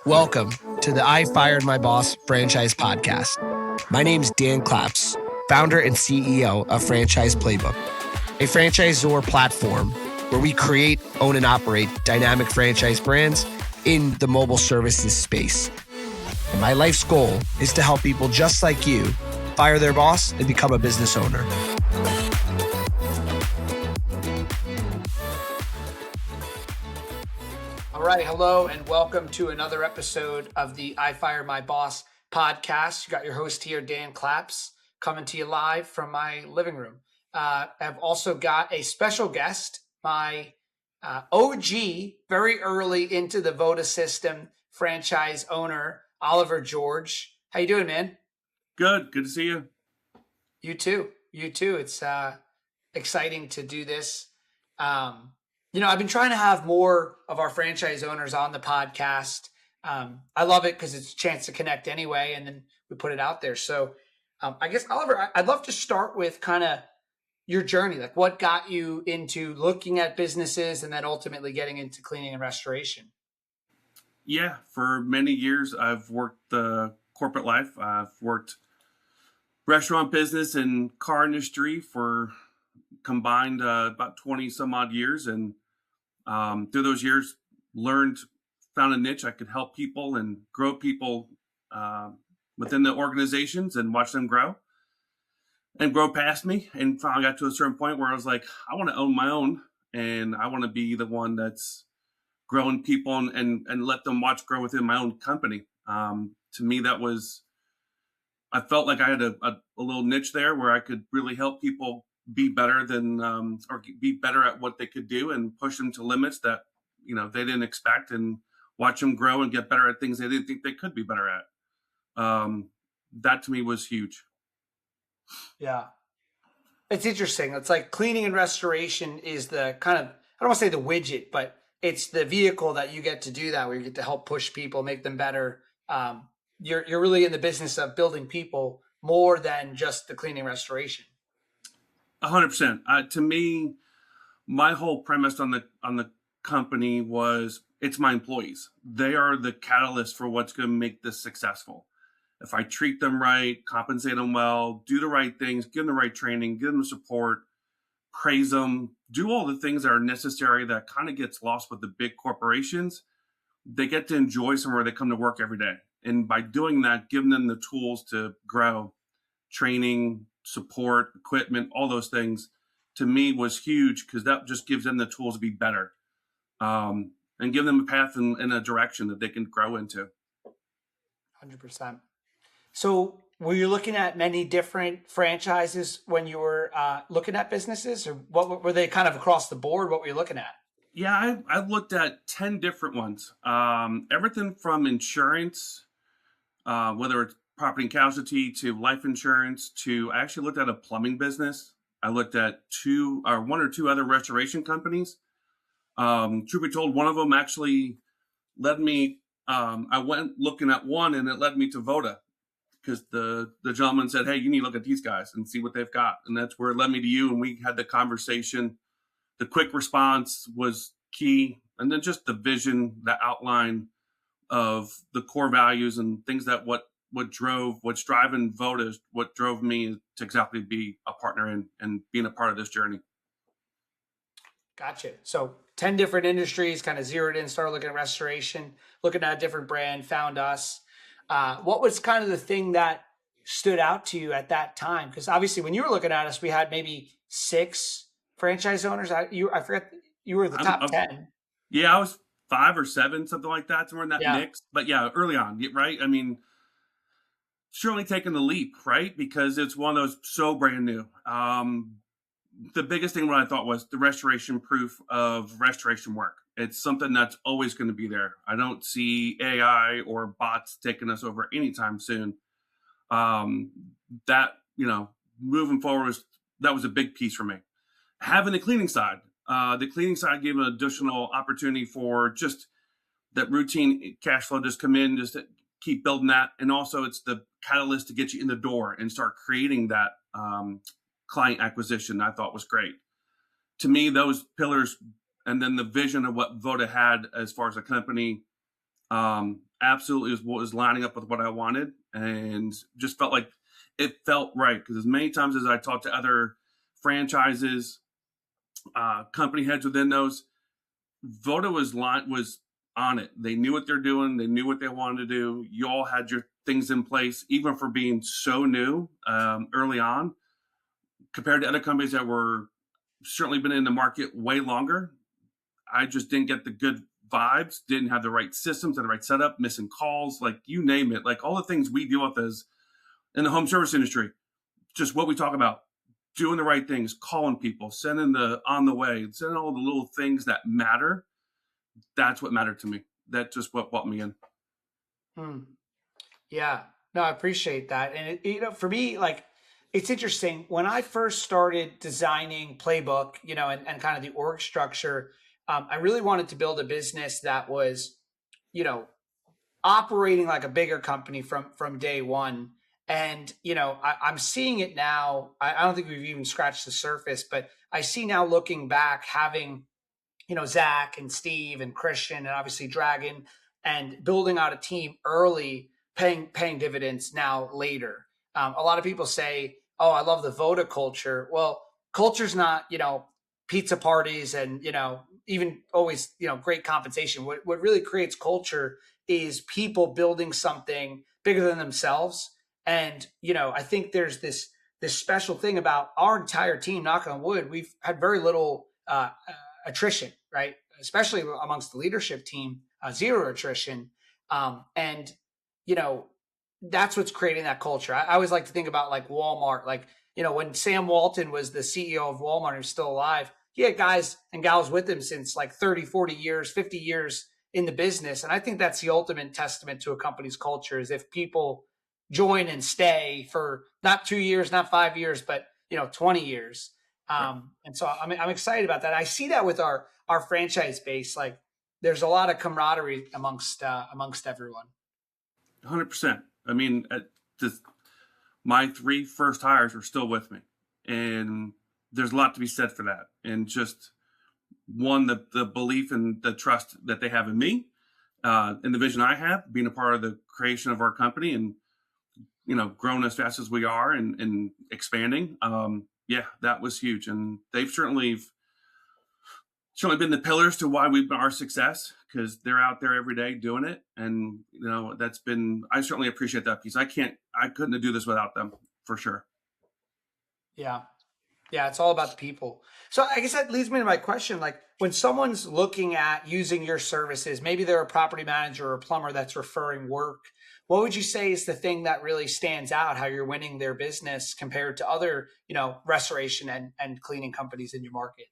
Welcome to the I Fired My Boss franchise podcast. My name's Dan Claps, founder and CEO of Franchise Playbook, a franchisor platform where we create, own, and operate dynamic franchise brands in the mobile services space. And my life's goal is to help people just like you fire their boss and become a business owner. All right, hello, and welcome to another episode of the I Fire My Boss podcast. You got your host here, Dan Claps, coming to you live from my living room. I've also got a special guest, my OG, very early into the Voda system franchise owner, Oliver George. How you doing, man? Good to see you. You too. It's exciting to do this. I've been trying to have more of our franchise owners on the podcast. I love it because it's a chance to connect anyway, and then we put it out there. So I guess, Oliver, I'd love to start with kind of your journey, like what got you into looking at businesses and then ultimately getting into cleaning and restoration. Yeah, for many years, I've worked the corporate life. I've worked restaurant business and car industry for combined about 20 some odd years. And through those years, found a niche. I could help people and grow people within the organizations and watch them grow and grow past me. And finally got to a certain point where I was like, I want to own my own, and I want to be the one that's growing people and let them watch grow within my own company. To me, I felt like I had a little niche there where I could really help people be better or be better at what they could do and push them to limits that, they didn't expect, and watch them grow and get better at things they didn't think they could be better at. That to me was huge. Yeah. It's interesting. It's like cleaning and restoration is the kind of, I don't want to say the widget, but it's the vehicle that you get to do that, where you get to help push people, make them better. You're really in the business of building people more than just the cleaning restoration. 100%. To me, my whole premise on the company was it's my employees. They are the catalyst for what's going to make this successful. If I treat them right, compensate them well, do the right things, give them the right training, give them the support, praise them, do all the things that are necessary that kind of gets lost with the big corporations, they get to enjoy somewhere they come to work every day. And by doing that, giving them the tools to grow, training, support, equipment, all those things, to me was huge, because that just gives them the tools to be better, and give them a path in a direction that they can grow into. 100%. So were you looking at many different franchises when you were looking at businesses, or what were they kind of across the board? What were you looking at? Yeah, I've looked at 10 different ones. Everything from insurance, whether it's property and casualty, to life insurance, to I actually looked at a plumbing business. I looked at one or two other restoration companies. Truth be told, one of them actually led me. I went looking at one, and it led me to Voda, because the gentleman said, "Hey, you need to look at these guys and see what they've got," and that's where it led me to you. And we had the conversation. The quick response was key, and then just the vision, the outline of the core values and things that what's driving Voda, what drove me to exactly be a partner in and being a part of this journey. Gotcha. So 10 different industries, kind of zeroed in, started looking at restoration, looking at a different brand, found us. What was kind of the thing that stood out to you at that time? Because obviously when you were looking at us, we had maybe 6 franchise owners. I forget, you were the top 10. Yeah, I was 5 or 7, something like that, somewhere in that mix. But yeah, early on, right? I mean, certainly taking the leap, right? Because it's one of those so brand new. The biggest thing what I thought was the restoration proof of restoration work. It's something that's always going to be there. I don't see AI or bots taking us over anytime soon. Moving forward, that was a big piece for me. Having the cleaning side gave an additional opportunity for just that routine cash flow, just come in, just to keep building that. And also it's the catalyst to get you in the door and start creating that client acquisition. I thought was great. To me, those pillars, and then the vision of what Voda had as far as a company, Absolutely was what was lining up with what I wanted, and just felt like it felt right. Because as many times as I talked to other franchises, company heads within those, Voda was on it. They knew what they're doing. They knew what they wanted to do. You all had your things in place, even for being so new early on, compared to other companies that were certainly been in the market way longer. I just didn't get the good vibes, didn't have the right systems and the right setup, missing calls, like you name it, like all the things we deal with as in the home service industry, just what we talk about, doing the right things, calling people, sending the on the way, sending all the little things that matter. That's what mattered to me. That's just what brought me in. Hmm. Yeah, no, I appreciate that. And for me, like, it's interesting when I first started designing playbook, and kind of the org structure. I really wanted to build a business that was, you know, operating like a bigger company from day one. And I'm seeing it now. I don't think we've even scratched the surface, but I see now, looking back, having Zach and Steve and Christian and obviously Dragon, and building out a team early, paying dividends now later. A lot of people say, "Oh, I love the Voda culture." Well, culture's not pizza parties and even always great compensation. What really creates culture is people building something bigger than themselves. And I think there's this special thing about our entire team. Knock on wood, we've had very little attrition, right? Especially amongst the leadership team, zero attrition. And, you know, that's what's creating that culture. I always like to think about like Walmart, like, when Sam Walton was the CEO of Walmart and was still alive, he had guys and gals with him since like 30, 40 years, 50 years in the business. And I think that's the ultimate testament to a company's culture, is if people join and stay for not 2 years, not 5 years, but 20 years. Right. And so I'm excited about that. I see that with our franchise base. Like, there's a lot of camaraderie amongst everyone. 100%. I mean, just my three first hires are still with me, and there's a lot to be said for that. And just one, the belief and the trust that they have in me, and the vision I have, being a part of the creation of our company, and growing as fast as we are, and expanding. Yeah, that was huge, and they've certainly been the pillars to why we've been our success, because they're out there every day doing it. And that's been, I certainly appreciate that piece. I couldn't do this without them, for sure. Yeah. Yeah, it's all about the people. So I guess that leads me to my question. Like, when someone's looking at using your services, maybe they're a property manager or a plumber that's referring work, what would you say is the thing that really stands out, how you're winning their business compared to other, restoration and cleaning companies in your market?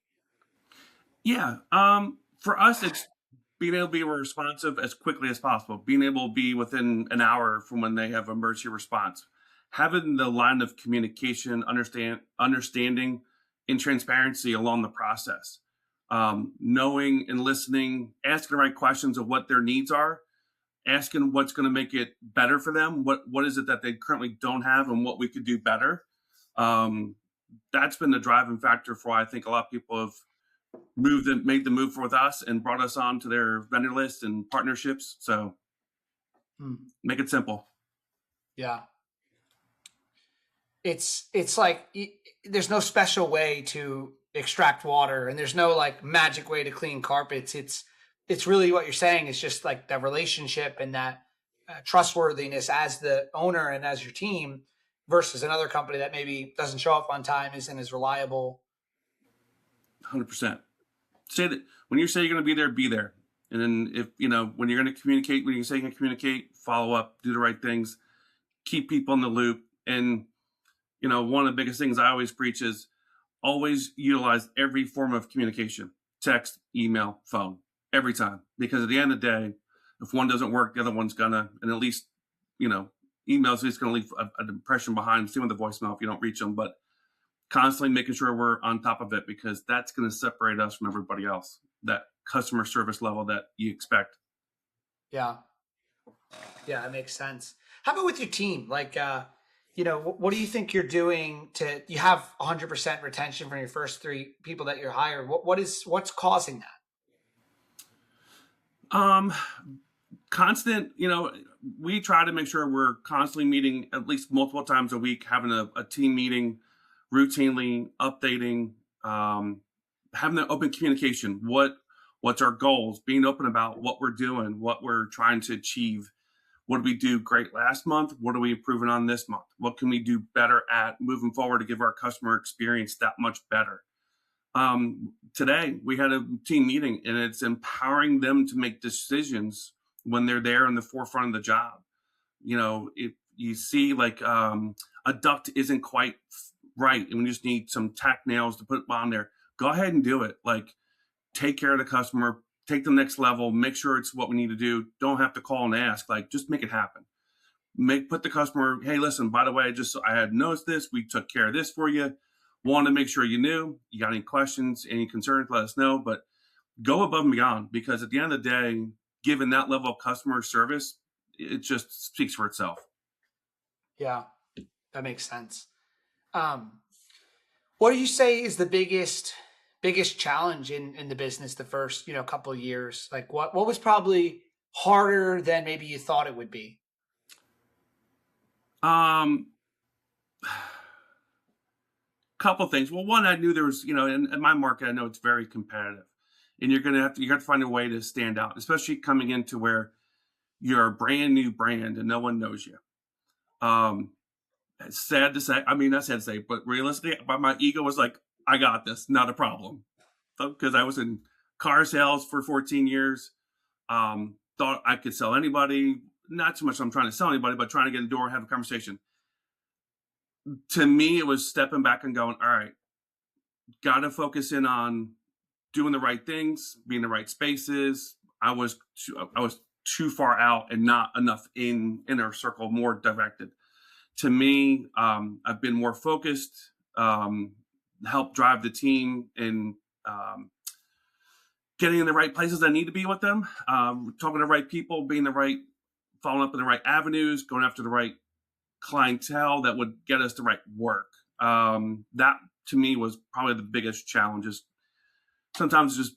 Yeah. For us, it's being able to be responsive as quickly as possible, being able to be within an hour from when they have emergency response, having the line of communication, understanding, and transparency along the process, knowing and listening, asking the right questions of what their needs are, asking what's going to make it better for them, what is it that they currently don't have, and what we could do better. Um, that's been the driving factor for why I think a lot of people have made the move with us and brought us on to their vendor list and partnerships. So Hmm. make it simple. Yeah. It's like, there's no special way to extract water, and there's no like magic way to clean carpets. It's really what you're saying. It's just like that relationship and that trustworthiness as the owner and as your team, versus another company that maybe doesn't show up on time, isn't as reliable. 100%. Say that when you say you're going to be there, be there. And then if, when you're going to communicate, when you say you're going to communicate, follow up, do the right things, keep people in the loop. And, one of the biggest things I always preach is always utilize every form of communication: text, email, phone, every time. Because at the end of the day, if one doesn't work, the other one's gonna, and at least, you know, emails at least gonna leave an impression behind. Same with the voicemail if you don't reach them, but constantly making sure we're on top of it, because that's going to separate us from everybody else. That customer service level that you expect. Yeah. Yeah, that makes sense. How about with your team? Like, what do you think you're doing to, you have 100% retention from your first three people that you're hired. What's causing that? Um, constant, we try to make sure we're constantly meeting at least multiple times a week, having a team meeting, routinely updating, having the open communication. What's our goals? Being open about what we're doing, what we're trying to achieve. What did we do great last month? What are we improving on this month? What can we do better at moving forward to give our customer experience that much better? Today we had a team meeting, and it's empowering them to make decisions when they're there in the forefront of the job. If you see like a duct isn't quite right and we just need some tack nails to put on there, go ahead and do it. Like, take care of the customer, take the next level, make sure it's what we need to do. Don't have to call and ask, like, just make it happen. Put the customer, hey, listen, by the way, I had noticed this, we took care of this for you. Want to make sure you knew. You got any questions, any concerns, let us know. But go above and beyond, because at the end of the day, given that level of customer service, it just speaks for itself. Yeah, that makes sense. What do you say is the biggest challenge in the business the first couple of years? Like what was probably harder than maybe you thought it would be? Um, Couple things. Well, one, I knew there was, in my market, I know it's very competitive, and you have to find a way to stand out, especially coming into where you're a brand new brand and no one knows you. It's sad to say, I mean, not sad to say, but realistically, my ego was like, I got this, not a problem. Because I was in car sales for 14 years. Thought I could sell anybody. Not so much I'm trying to sell anybody, but trying to get a door and have a conversation. To me, it was stepping back and going, all right, got to focus in on doing the right things, being in the right spaces. I was too far out and not enough in inner circle, more directed. To me, I've been more focused, help drive the team in getting in the right places I need to be with them, talking to the right people, following up in the right avenues, going after the right clientele that would get us the right work. That to me was probably the biggest challenge. Is sometimes just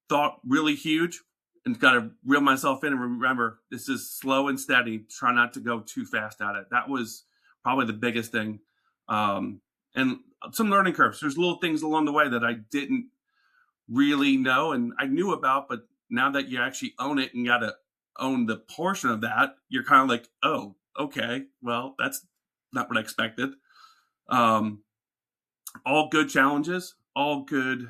thought really huge and got to reel myself in and remember this is slow and steady. Try not to go too fast at it. That was probably the biggest thing. And some learning curves. There's little things along the way that I didn't really know and I knew about, but now that you actually own it and got to own the portion of that, you're kind of like, oh, okay, well, that's not what I expected. All good challenges, all good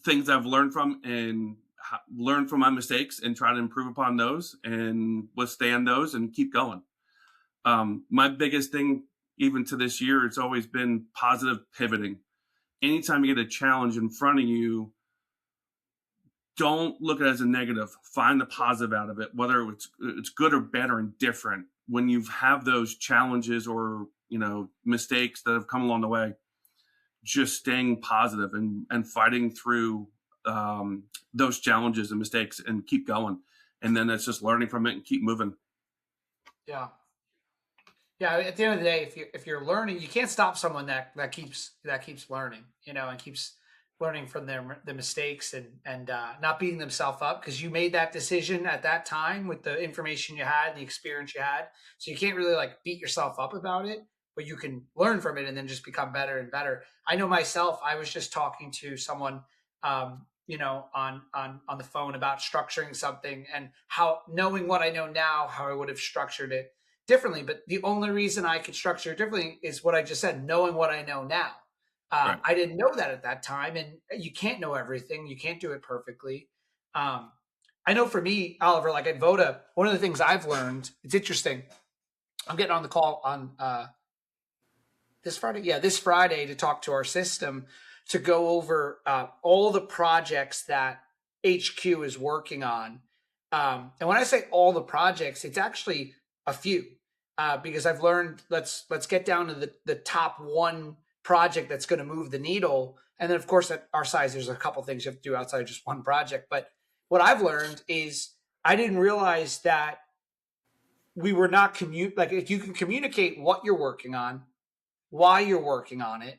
things I've learned from and learn from my mistakes and try to improve upon those and withstand those and keep going. My biggest thing, even to this year, it's always been positive pivoting. Anytime you get a challenge in front of you, don't look at it as a negative. Find the positive out of it, whether it's good or bad or indifferent. When you have those challenges or mistakes that have come along the way, just staying positive and fighting through those challenges and mistakes and keep going. And then it's just learning from it and keep moving. Yeah. Yeah, at the end of the day, if you're learning, you can't stop someone that keeps learning, and keeps learning from the mistakes and not beating themselves up, because you made that decision at that time with the information you had and the experience you had. So you can't really like beat yourself up about it, but you can learn from it and then just become better and better. I know myself, I was just talking to someone, on the phone about structuring something and how, knowing what I know now, how I would have structured it differently. But the only reason I could structure it differently is what I just said, knowing what I know now. Right. I didn't know that at that time, and you can't know everything. You can't do it perfectly. I know for me, Oliver, like at Voda, one of the things I've learned, it's interesting. I'm getting on the call on this Friday. Yeah, this Friday to talk to our system to go over all the projects that HQ is working on. And when I say all the projects, it's actually a few, because I've learned let's get down to the top one project that's going to move the needle. And then, of course, at our size, there's a couple things you have to do outside of just one project. But what I've learned is I didn't realize that we were not like if you can communicate what you're working on, why you're working on it,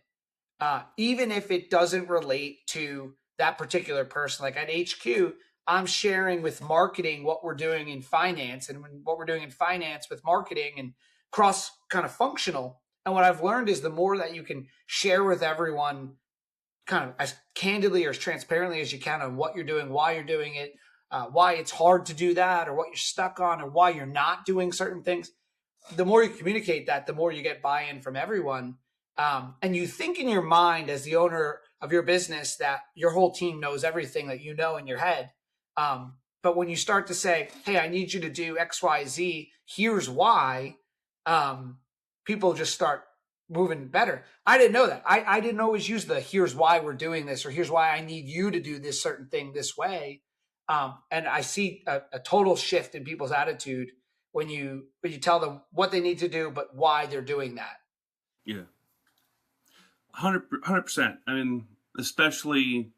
even if it doesn't relate to that particular person. Like at HQ, I'm sharing with marketing what we're doing in finance and what we're doing in finance with marketing and cross kind of functional. And what I've learned is the more that you can share with everyone kind of as candidly or as transparently as you can on what you're doing, why you're doing it, why it's hard to do that, or what you're stuck on, or why you're not doing certain things. The more you communicate that, the more you get buy-in from everyone. And you think in your mind as the owner of your business that your whole team knows everything that you know in your head. But when you start to say, hey, I need you to do X, Y, Z, here's why, um, people just start moving better. I didn't know that. I didn't always use the here's why we're doing this, or here's why I need you to do this certain thing this way. And I see a total shift in people's attitude when you tell them what they need to do, but why they're doing that. Yeah. 100%. I mean, especially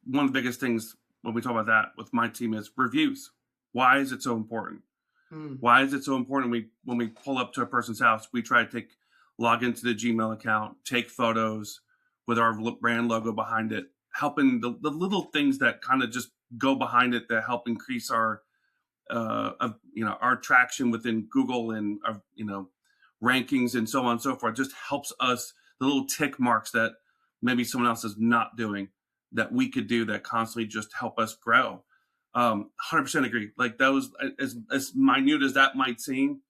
one of the biggest things when we talk about that with my team is reviews. Why is it so important? Why is it so important? When we pull up to a person's house, we try to log into the Gmail account, take photos with our brand logo behind it, helping the little things that kind of just go behind it that help increase our our traction within Google and our, rankings and so on and so forth. Just helps us, the little tick marks that maybe someone else is not doing that we could do that constantly just help us grow. 100% agree. Like those, as minute as that might seem,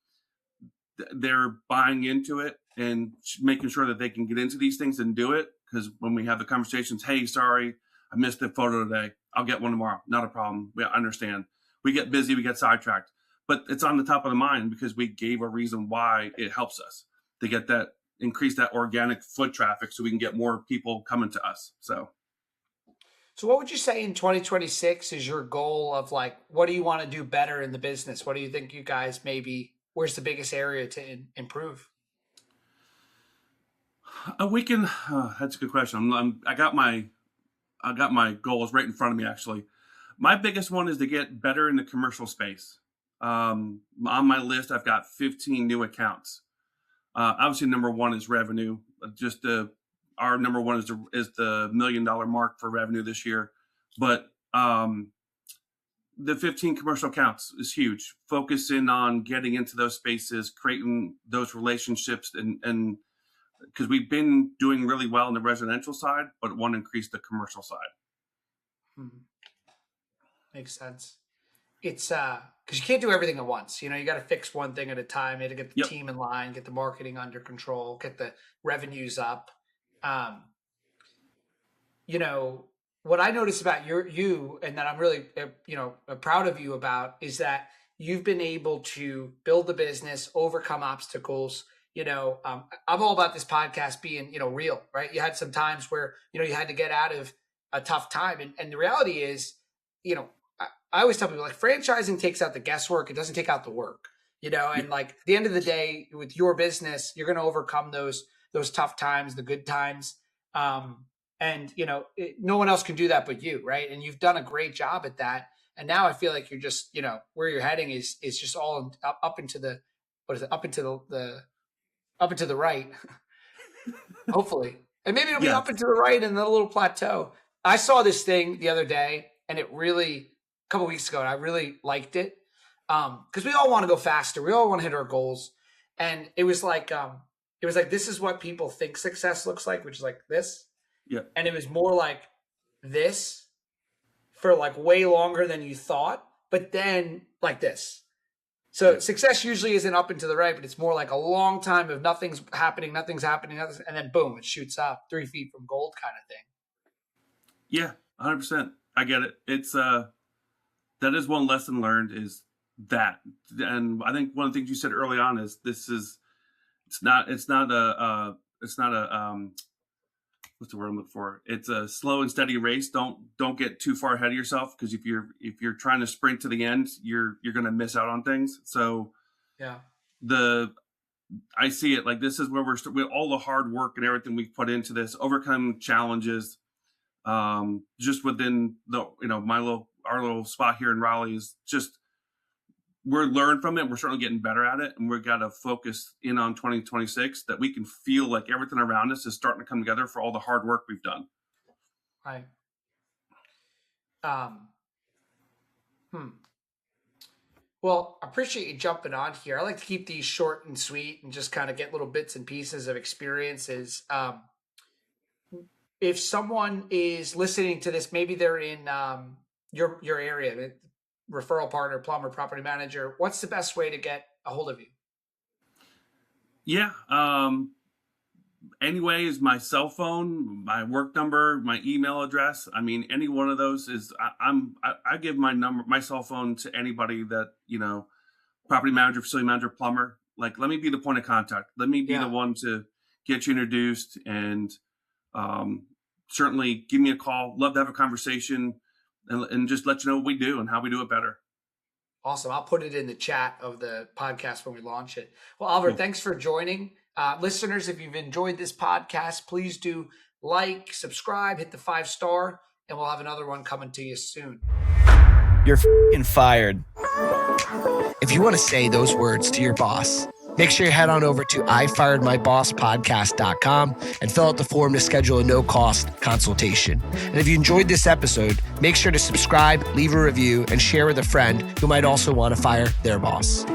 they're buying into it and making sure that they can get into these things and do it. Because when we have the conversations, hey, sorry, I missed the photo today. I'll get one tomorrow. Not a problem. We understand. We get busy, we get sidetracked, but it's on the top of the mind because we gave a reason why it helps us to get that, increase that organic foot traffic so we can get more people coming to us. So what would you say in 2026 is your goal of like, what do you want to do better in the business? What do you think you guys maybe, where's the biggest area to improve? We can, that's a good question. I got my goals right in front of me, actually. My biggest one is to get better in the commercial space. On my list, I've got 15 new accounts. Obviously, number one is revenue. Our number one is the $1 million mark for revenue this year. But the 15 commercial accounts is huge. Focus in on getting into those spaces, creating those relationships, and because we've been doing really well on the residential side, but want to increase the commercial side. Makes sense. It's because you can't do everything at once. You got to fix one thing at a time. You got to get the Yep. team in line, get the marketing under control, get the revenues up. Um, what I notice about you, and that I'm really, proud of you about, is that you've been able to build the business, overcome obstacles. I'm all about this podcast being, real, right? You had some times where, you had to get out of a tough time. And the reality is, I always tell people like franchising takes out the guesswork. It doesn't take out the work, and like at the end of the day with your business, you're going to overcome those tough times, the good times. And no one else can do that but you, right? And you've done a great job at that. And now I feel like you're just, where you're heading is just all up into the, what is it? Up into the right, hopefully. And maybe it'll be up Yes. and to the right and then a little plateau. I saw this thing the other day and it really, a couple weeks ago, and I really liked it. Because we all want to go faster. We all want to hit our goals. And it was like, this is what people think success looks like, which is like this. Yeah. And it was more like this for like way longer than you thought, but then like this. So success usually isn't up and to the right, but it's more like a long time of nothing's happening, and then boom, it shoots up 3 feet from gold kind of thing. Yeah, 100%. I get it. It's that is one lesson learned is that, and I think one of the things you said early on is it's not a what's the word I'm looking for? It's a slow and steady race. Don't get too far ahead of yourself because if you're trying to sprint to the end, you're going to miss out on things. So yeah, I see it like this is where with all the hard work and everything we've put into this, overcome challenges. Just within our little spot here in Raleigh is just we're learning from it. We're certainly getting better at it, and we've got to focus in on 2026 that we can feel like everything around us is starting to come together for all the hard work we've done. right. Hmm. Well, I appreciate you jumping on here. I like to keep these short and sweet and just kind of get little bits and pieces of experiences. If someone is listening to this, maybe they're in your area, referral partner, plumber, property manager. What's the best way to get a hold of you? Yeah. Anyway, is my cell phone, my work number, my email address. I mean, any one of those is I give my number, my cell phone to anybody that, property manager, facility manager, plumber. Like, let me be the point of contact. Let me be the Yeah. one to get you introduced, and certainly give me a call. Love to have a conversation, and just let you know what we do and how we do it better. Awesome. I'll put it in the chat of the podcast when we launch it. Well, Oliver, Cool. thanks for joining. Listeners, if you've enjoyed this podcast, please do like, subscribe, hit the 5-star, and we'll have another one coming to you soon. You're fired. If you want to say those words to your boss, make sure you head on over to ifiredmybosspodcast.com and fill out the form to schedule a no-cost consultation. And if you enjoyed this episode, make sure to subscribe, leave a review, and share with a friend who might also want to fire their boss.